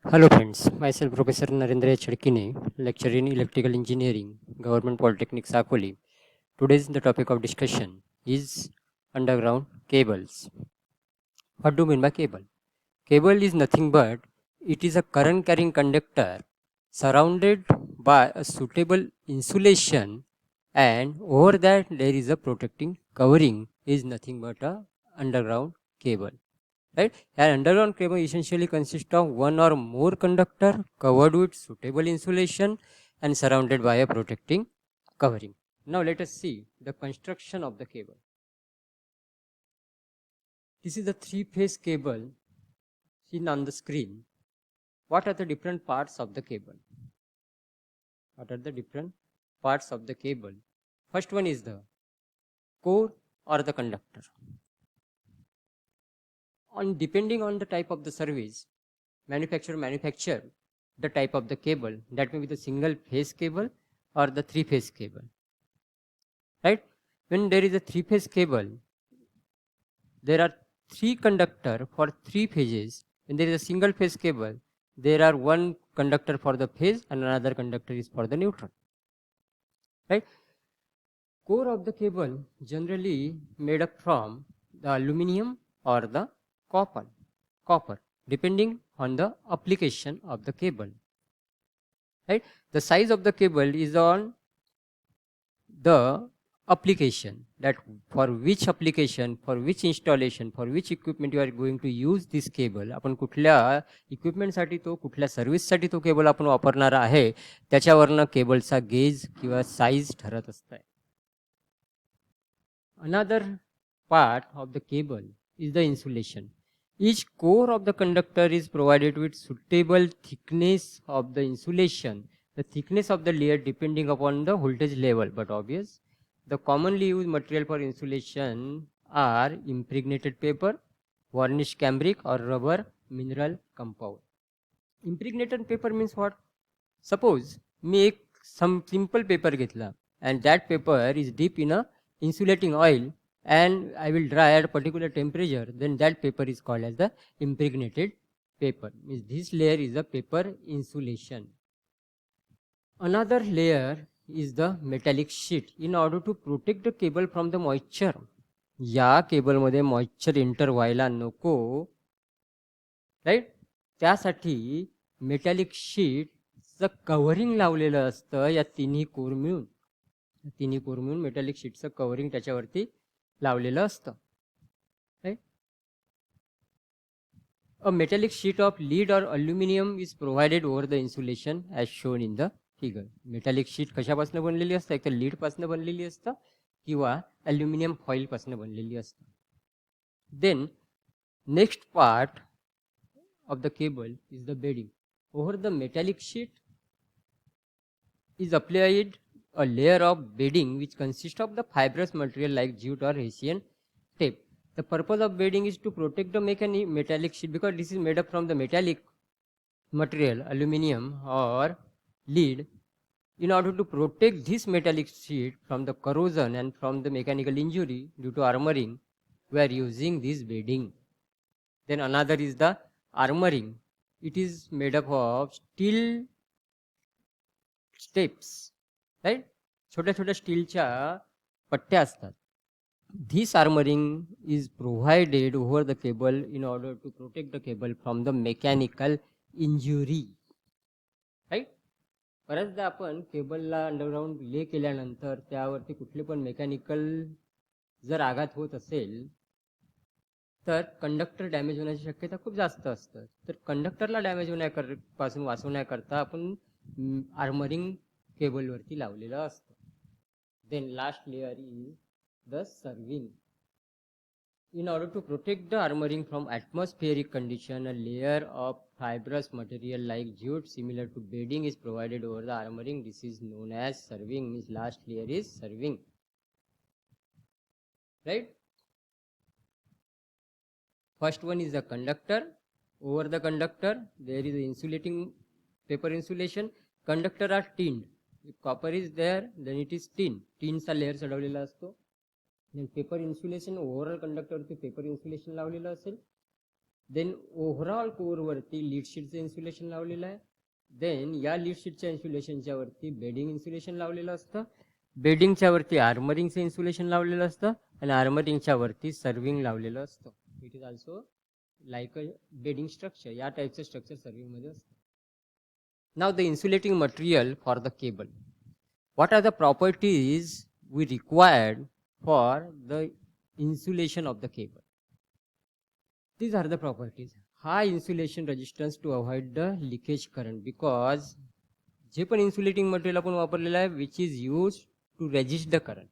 Hello friends, myself Professor Narendra Chadkine, lecturer in Electrical Engineering, Government Polytechnic Sakoli. Today's the topic of discussion is underground cables. What do you mean by cable? Cable is nothing but it is a current carrying conductor surrounded by a suitable insulation, and over that there is a protecting covering is nothing but a underground cable. Right? An underground cable essentially consists of one or more conductor covered with suitable insulation and surrounded by a protecting covering. Now let us see the construction of the cable. This is the three-phase cable seen on the screen. What are the different parts of the cable? What are the different parts of the cable? First one is the core or the conductor. On depending on the type of the service, manufacturer the type of the cable, that may be the single phase cable or the three phase cable, right? When there is a three phase cable, there are three conductor for three phases. When there is a single phase cable, there are one conductor for the phase and another conductor is for the neutral, right? Core of the cable generally made up from the aluminum or the copper, depending on the application of the cable, right? The size of the cable is on the application, that for which installation, for which equipment you are going to use this cable. आपण कुठल्या इक्विपमेंटसाठी तो कुठल्या सर्व्हिससाठी तो cable आपण वापरणार आहे त्याच्यावरनं केबलचा गेज किंवा साईज ठरत असतं. Another part of the cable is the insulation. Each core of the conductor is provided with suitable thickness of the insulation. The thickness of the layer depending upon the voltage level, but obvious. The commonly used material for insulation are impregnated paper, varnished cambric or rubber mineral compound. Impregnated paper means what? Suppose me एक some simple paper घेतला and that paper is deep in a insulating oil and I will dry at a particular temperature, then that paper is called as the impregnated paper. Means this layer is the paper insulation. Another layer is the metallic sheet. In order to protect the cable from the moisture, या केबलमध्ये moisture enter व्हायला नको, right, त्यासाठी metallic शीटचं covering लावलेलं असतं. या तिन्ही core मिळून metallic शीटचं covering त्याच्यावरती लावलेलं असतं. Right. A metallic sheet of lead or aluminum is provided over the insulation as shown in the figure. Metallic sheet कशापासून बनलेली असतं? एक तर लीड पासून बनलेली असतं किंवा अल्युमिनियम फॉइल पासून बनलेली असतं. Then next part of the cable is the bedding. Over the metallic sheet is applied a layer of bedding which consists of the fibrous material like jute or Hessian tape. The purpose of bedding is to protect the metallic sheet, because this is made up from the metallic material, aluminum or lead. In order to protect this metallic sheet from the corrosion and from the mechanical injury due to armoring, we are using this bedding. Then another is the armoring. It is made up of steel steps, right? छोट्या छोट्या स्टीलच्या पट्ट्या असतात. This armoring is provided over the cable in order to protect the cable from the mechanical injury, right? बऱ्याचदा आपण केबलला underground ले केल्यानंतर त्यावरती कुठले पण मेकॅनिकल जर आघात होत असेल तर कंडक्टर डॅमेज होण्याची शक्यता खूप जास्त असतं. तर कंडक्टरला डॅमेज होण्यापासून वाचवण्याकरता आपण आर्मरिंग केबलवरती लावलेलं असतं. Then last layer is the serving. In order to protect the armoring from atmospheric condition, a layer of fibrous material like jute similar to bedding is provided over the armoring. This is known as serving. Means last layer is serving, right? First one is the conductor. Over the conductor there is insulating paper insulation. Conductor are tinned. If copper is there, then it is tin. Tinचा layer चढवलेला असतो. Paper insulation, overall कंडक्टरवरती paper insulation लावलेलं असेल. Then overall core वरती lead शीटचं insulation लावलेलं आहे. देन या लीड शीटच्या इन्सुलेशनच्या वरती बेडिंग इन्सुलेशन लावलेलं असतं. बेडिंगच्या वरती आर्मरिंगचं इन्सुलेशन लावलेलं असतं आणि आर्मरिंगच्या वरती सर्विंग लावलेलं असतं. It is also like a bedding structure. या टाईपचं स्ट्रक्चर सर्विंगमध्ये असतं. Now the insulating material for the cable. What are the properties we required for the insulation of the cable? These are the properties. High insulation resistance to avoid the leakage current, because जे पण insulating material आपण वापरलेलं आहे which is use to resist the current,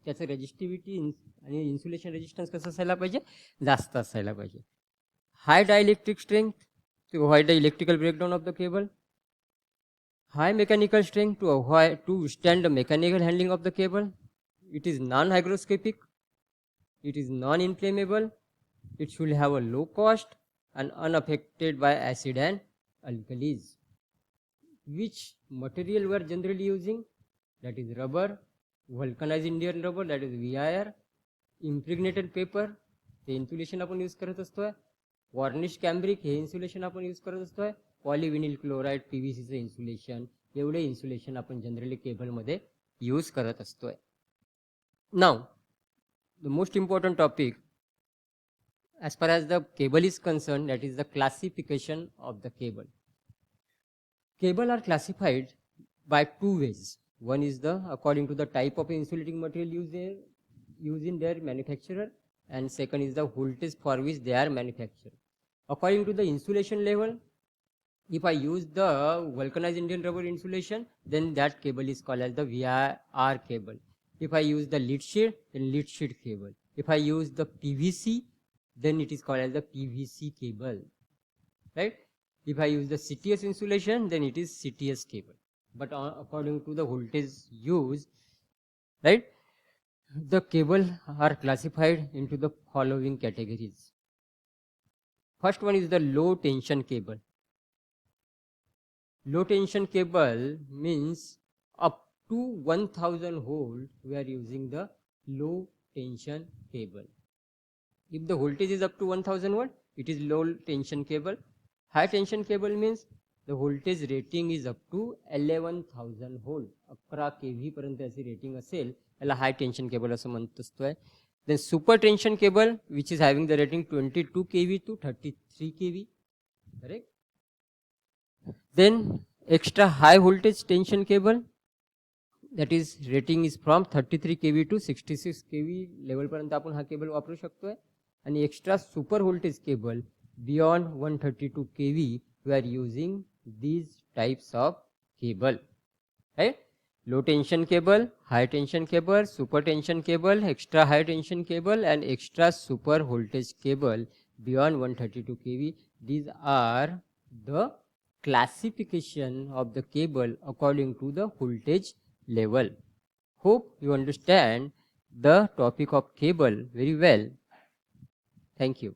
त्याचं resistivity आणि insulation resistance कसं असायला पाहिजे, जास्त असायला पाहिजे. High dielectric strength to avoid the electrical breakdown of the cable. High mechanical strength to withstand the mechanical handling of the cable. It is non-hygroscopic. It is non-inflammable. It should have a low cost and unaffected by acid and alkalis. Which material we are generally using? That is rubber, vulcanized Indian rubber, that is VIR, impregnated paper, ते insulation आपण use करत असतोय. Varnish कॅम्ब्रिक हे insulation आपण use करत असतोय. पॉलिव्हिनिल chloride, PVCचं insulation, एवढे insulation आपण generally केबलमध्ये use करत असतोय. नाव the most important topic as far as the cable is concerned, that is the classification of the cable. Cable are classified by two ways. One is the according to the type of insulating material used in their manufacturer, and second is the voltage for which they are manufactured. According to the insulation level, if I use the vulcanized Indian rubber insulation, then that cable is called as the VIR cable. If I use the lead sheet, then lead sheet cable. If I use the PVC, then it is called as the PVC cable, right? If I use the CTS insulation, then it is CTS cable. But according to the voltage used, right, the cable are classified into the following categories. First one is the low tension cable. Low tension cable means up to 1000 volt we are using the low tension cable. If the voltage is up to 1000 volt, it is low tension cable. High tension cable means the voltage rating is up to 11000 volt. 11 kV पर्यंत याची rating असेल याला हाय tension cable असं म्हणत असतोय. Then super tension cable which is having the rating 22 kV to 33 kV, correct? Then extra high voltage tension cable, that is rating is from 33 kV to 66 kV level पर्यंत आपण हा cable वापरू शकतोय. आणि extra super voltage cable beyond 132 kV we are using these types of cable, right? Low tension cable, high tension cable, super tension cable, extra high tension cable and extra super voltage cable beyond 132 kV. These are the classification of the cable according to the voltage level. Hope you understand the topic of cable very well. Thank you.